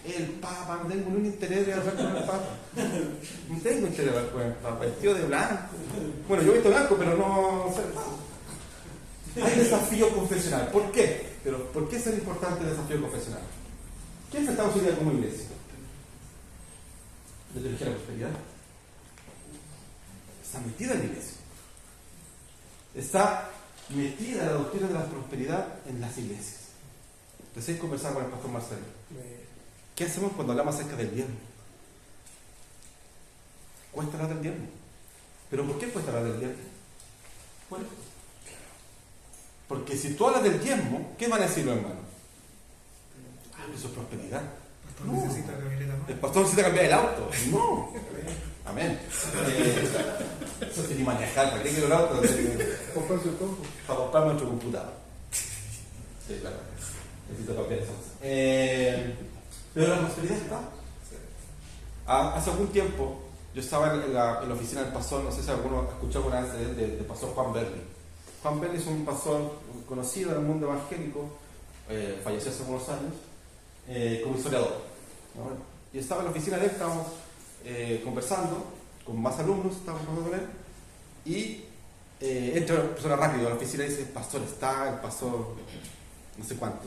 Speaker 1: el Papa, no tengo ningún interés de hablar con el Papa. No tengo interés de hablar con el Papa. Vestido de blanco. Bueno, yo he visto blanco, pero no sé el Papa. Hay desafío confesional. ¿Por qué? Pero ¿por qué es tan importante el desafío confesional? ¿Qué enfrentamos hoy día como iglesia? La teología de la prosperidad. Está metida en la iglesia. Está metida la doctrina de la prosperidad en las iglesias. Recién conversaba con el pastor Marcelo. ¿Qué hacemos cuando hablamos acerca del diezmo? Cuesta hablar del diezmo. ¿Pero por qué cuesta hablar del diezmo? Bueno, porque si tú hablas del diezmo, ¿qué van a decir los hermanos? Eso es prosperidad.
Speaker 2: El pastor necesita camioneta más.
Speaker 1: El pastor necesita cambiar el auto. No. Amén. Eso tiene que manejar. ¿Para qué quiero el auto?
Speaker 2: Comprarse un compu.
Speaker 1: Para comprarme nuestro computador. Sí, claro. Necesito cambiar eso. Pero la prosperidad está. Hace algún tiempo, yo estaba en la oficina del pastor, no sé si alguno escuchó alguna vez del pastor Juan Berli. Juan Berli es un pastor conocido en el mundo evangélico, falleció hace algunos años, como historiador, ¿no? Y estaba en la oficina de él, estábamos conversando con más alumnos, estábamos conversando con él, y entra una persona rápido a la oficina y dice: el pastor está, el pastor no sé cuánto,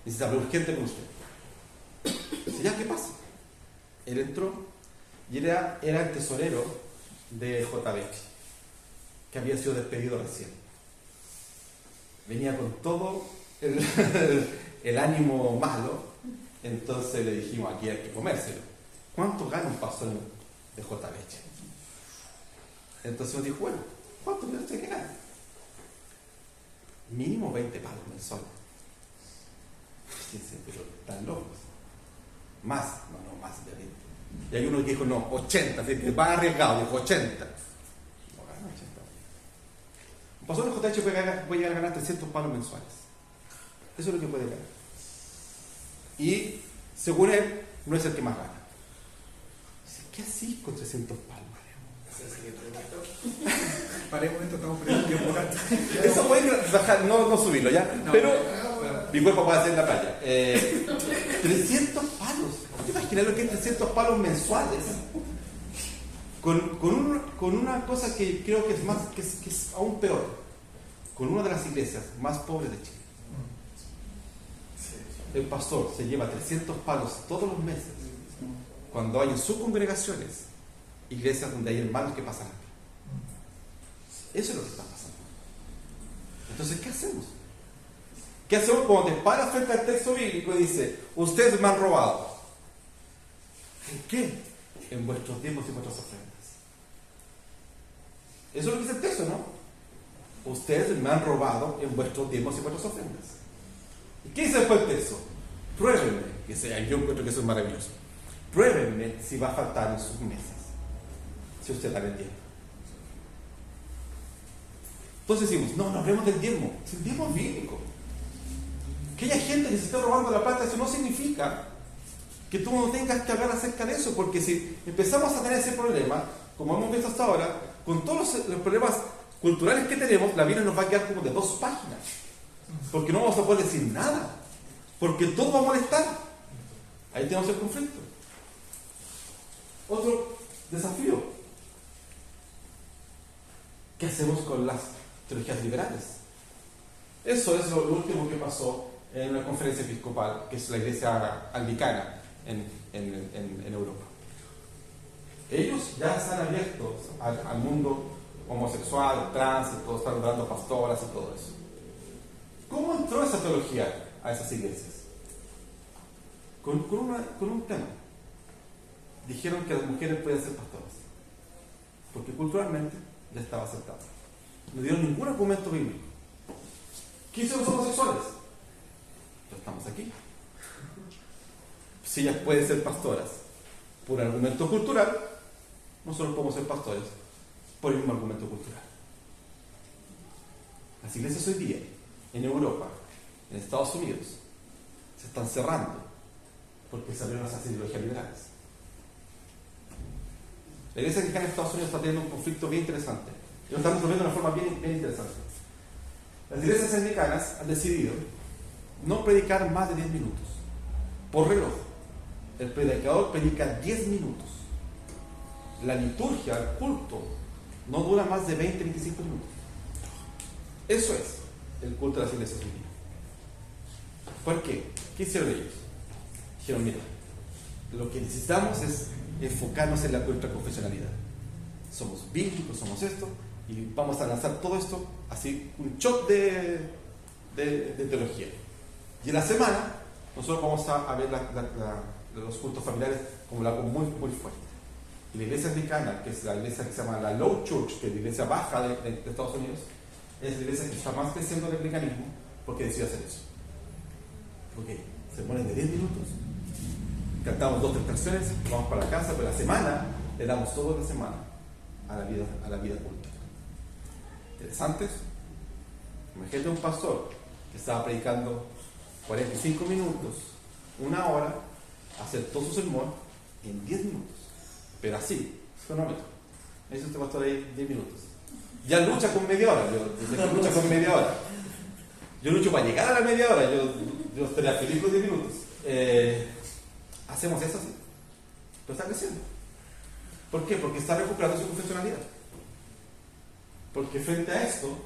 Speaker 1: necesita hablar urgente con usted. Dice: ¿ya qué pasa? Él entró y era el tesorero de JB, que había sido despedido recién. Venía con todo el ánimo malo, entonces le dijimos: aquí hay que comérselo. ¿Cuánto gana un pastor de JB? Entonces nos dijo: bueno, ¿cuánto cree usted que gana? Mínimo 20 palos mensuales. Fíjense, pero están locos. Más, no, más de 20. Y hay uno que dijo: no, 80, así que va arriesgado, dijo 80. No gana 80. Un pastor de JH puede llegar a ganar 300 palos mensuales. Eso es lo que puede ganar. Y según él, no es el que más gana. Dice: ¿qué así con 300 palos?
Speaker 2: Paremos esto, estamos perdiendo tiempo.
Speaker 1: Eso puede bajar, no subirlo ya. No, pero mi cuerpo puede hacer en la playa. 300 palos. ¿Te imaginas lo que es 300 palos mensuales? Con una cosa que creo que es más, que es aún peor. Con una de las iglesias más pobres de Chile. El pastor se lleva 300 palos todos los meses cuando hay en sus congregaciones iglesias donde hay hermanos que pasan hambre. Eso es lo que está pasando. Entonces, ¿qué hacemos? ¿Qué hacemos cuando te paras frente al texto bíblico y dice: ustedes me han robado? ¿En qué? En vuestros diezmos y vuestras ofrendas. Eso es lo que dice el texto, ¿no? Ustedes me han robado en vuestros diezmos y vuestras ofrendas. ¿Y qué dice después el texto? Pruébenme, yo encuentro que eso es maravilloso. Pruébenme si va a faltar en sus mesas, si usted da el diezmo. Entonces decimos: no hablemos del diezmo. El diezmo es bíblico. Que haya gente que se esté robando la plata, eso no significa que tú no tengas que hablar acerca de eso, porque si empezamos a tener ese problema, como hemos visto hasta ahora, con todos los problemas culturales que tenemos, la Biblia nos va a quedar como de 2 páginas, porque no vamos a poder decir nada, porque todo va a molestar. Ahí tenemos el conflicto. Otro desafío: ¿qué hacemos con las teologías liberales? Eso es lo último que pasó en una conferencia episcopal, que es la iglesia anglicana en Europa. Ellos ya están abiertos al mundo homosexual, trans, y todo, están dando pastoras y todo eso. ¿Cómo entró esa teología a esas iglesias? Con un tema. Dijeron que las mujeres pueden ser pastoras, porque culturalmente ya estaba aceptado. No dieron ningún argumento bíblico. ¿Qué hicieron los homosexuales? Ya estamos aquí. Si ellas pueden ser pastoras por argumento cultural, nosotros podemos ser pastores por el mismo argumento cultural. Las iglesias hoy día, en Europa, en Estados Unidos, se están cerrando porque se abrieron esas ideologías liberales. La iglesia anglicana en Estados Unidos está teniendo un conflicto bien interesante. Y lo están resolviendo de una forma bien interesante. Las iglesias anglicanas han decidido no predicar más de 10 minutos. Por reloj. El predicador predica 10 minutos. La liturgia, el culto, no dura más de 20-25 minutos. Eso es el culto de las iglesias hoy día. ¿Por qué? ¿Qué hicieron ellos? Dijeron: mira, lo que necesitamos es enfocarnos en la nuestra confesionalidad. Somos bíblicos, somos esto, Y vamos a lanzar todo esto, así, un shock de teología. Y en la semana, nosotros vamos a ver los cultos familiares como algo muy, muy fuerte. Y la iglesia anglicana, que es la iglesia que se llama la Low Church, que es la iglesia baja de Estados Unidos, es la iglesia que está más creciendo en el anglicanismo porque decidió hacer eso. Porque se ponen de 10 minutos, cantamos 2 o 3 canciones, vamos para la casa, pero la semana le damos toda la semana a la vida culta. Interesantes. Imagínate un pastor que estaba predicando 45 minutos, 1 hora, hacer todo su sermón en 10 minutos. Pero así, cronómetro. Eso este pastor ahí 10 minutos. Ya lucha con media hora. Yo lucha con media hora. Yo lucho para llegar a la media hora. Yo estaría feliz con 10 minutos. Hacemos eso así. Pero está creciendo. ¿Por qué? Porque está recuperando su confesionalidad. Porque frente a esto,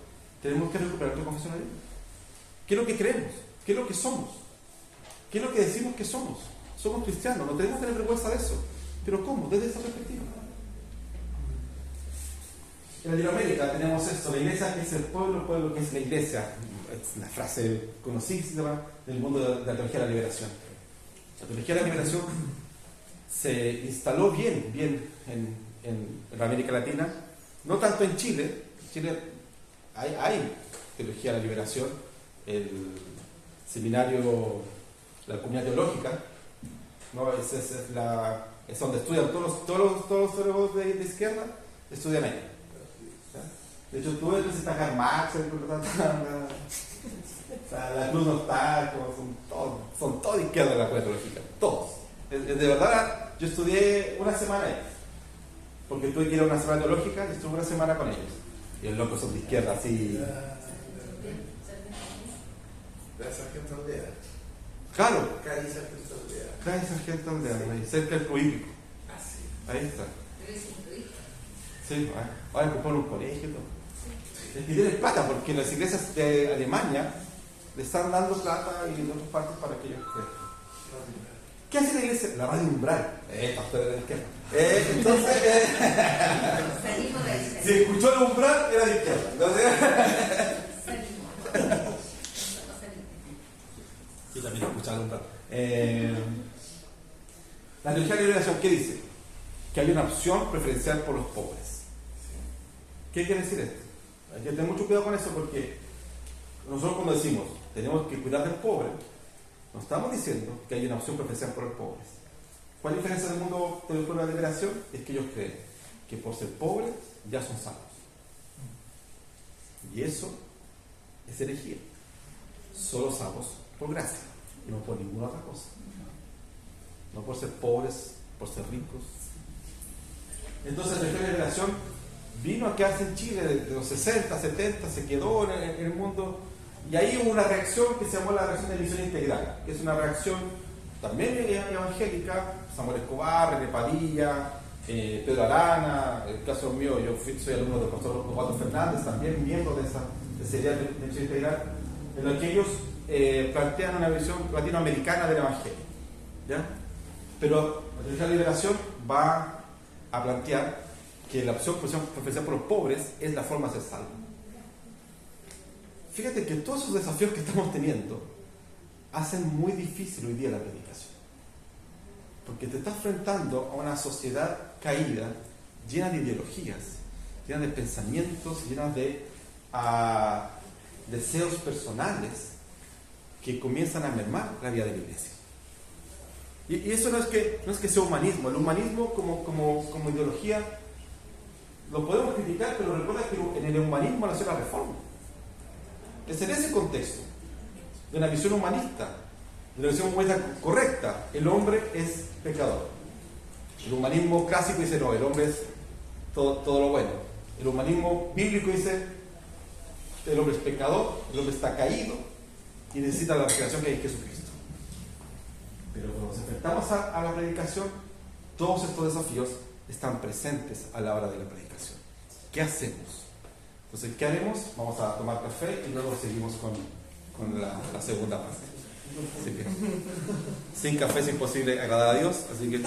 Speaker 1: tenemos que recuperar tu confesionalidad. ¿Qué es lo que creemos? ¿Qué es lo que somos? ¿Qué es lo que decimos que somos? Somos cristianos, no tenemos que tener vergüenza de eso. ¿Pero cómo? Desde esa perspectiva. En Latinoamérica tenemos esto, la iglesia que es el pueblo que es la iglesia. Es una frase conocida del mundo de la teología de la liberación. La teología de la liberación se instaló bien en la América Latina, no tanto en Chile. En Chile hay teología de la liberación, el seminario, la comunidad teológica, ¿no? Es donde estudian todos los teólogos de izquierda, estudian ahí. De hecho, tú ves a Karl Marx, la Cruz Nostalgia, son todos de izquierda en la comunidad teológica, todos. De verdad, yo estudié 1 semana ahí, porque tuve que ir a una semana teológica y estuve 1 semana con ellos. Y el loco son de izquierda, así.
Speaker 3: La Sargento Aldea.
Speaker 1: Claro.
Speaker 3: Calle Sargento Aldea.
Speaker 1: Calle Sargento Aldea, ahí, cerca del Prohípico.
Speaker 3: Ah, sí.
Speaker 1: Ahí está. Sí, ahora hay que poner un colegio y todo. Es que tienen plata, porque las iglesias de Alemania le están dando plata y en otras partes para que ellos crezcan. ¿Qué hace la iglesia? La radio Umbral. Pastor de la izquierda. Entonces, si escuchó el Umbral, era de izquierda. Entonces, yo también escuchaba el Umbral. La teología de la liberación, ¿qué dice? Que hay una opción preferencial por los pobres. ¿Qué quiere decir esto? Hay que tener mucho cuidado con eso, porque nosotros cuando decimos tenemos que cuidar del pobre, no estamos diciendo que hay una opción preferencial por los pobres. ¿Cuál es la diferencia del mundo de la liberación? Es que ellos creen que por ser pobres ya son salvos. Y eso es herejía. Solo salvos por gracia y no por ninguna otra cosa. No por ser pobres, por ser ricos. Entonces la liberación vino a quedarse en Chile de los 60, 70, se quedó en el mundo, y ahí hubo una reacción que se llamó la reacción de visión integral, que es una reacción también evangélica. Samuel Escobar, René Padilla, Pedro Arana, el caso mío, yo soy alumno del pastor Osvaldo Fernández, también miembro de esa idea de visión integral, en la que ellos plantean una visión latinoamericana del evangelio, ¿ya? Pero la liberación va a plantear que la opción preferencial por los pobres es la forma de ser salvo. Fíjate que todos esos desafíos que estamos teniendo hacen muy difícil hoy día la predicación, porque te estás enfrentando a una sociedad caída, llena de ideologías, llena de pensamientos, llena de deseos personales que comienzan a mermar la vida de la iglesia. Y eso no es que sea humanismo. El humanismo como ideología lo podemos criticar, pero recuerda que en el humanismo nació la reforma. Es en ese contexto, de una visión humanista, de una visión humanista correcta, el hombre es pecador. El humanismo clásico dice no, el hombre es todo lo bueno. El humanismo bíblico dice el hombre es pecador, el hombre está caído y necesita la regeneración que hay en Jesucristo. Pero cuando nos enfrentamos a la predicación, todos estos desafíos están presentes a la hora de la predicación. ¿Qué hacemos? Entonces, ¿qué haremos? Vamos a tomar café y luego seguimos con la segunda parte. Así que, sin café es imposible agradar a Dios, así que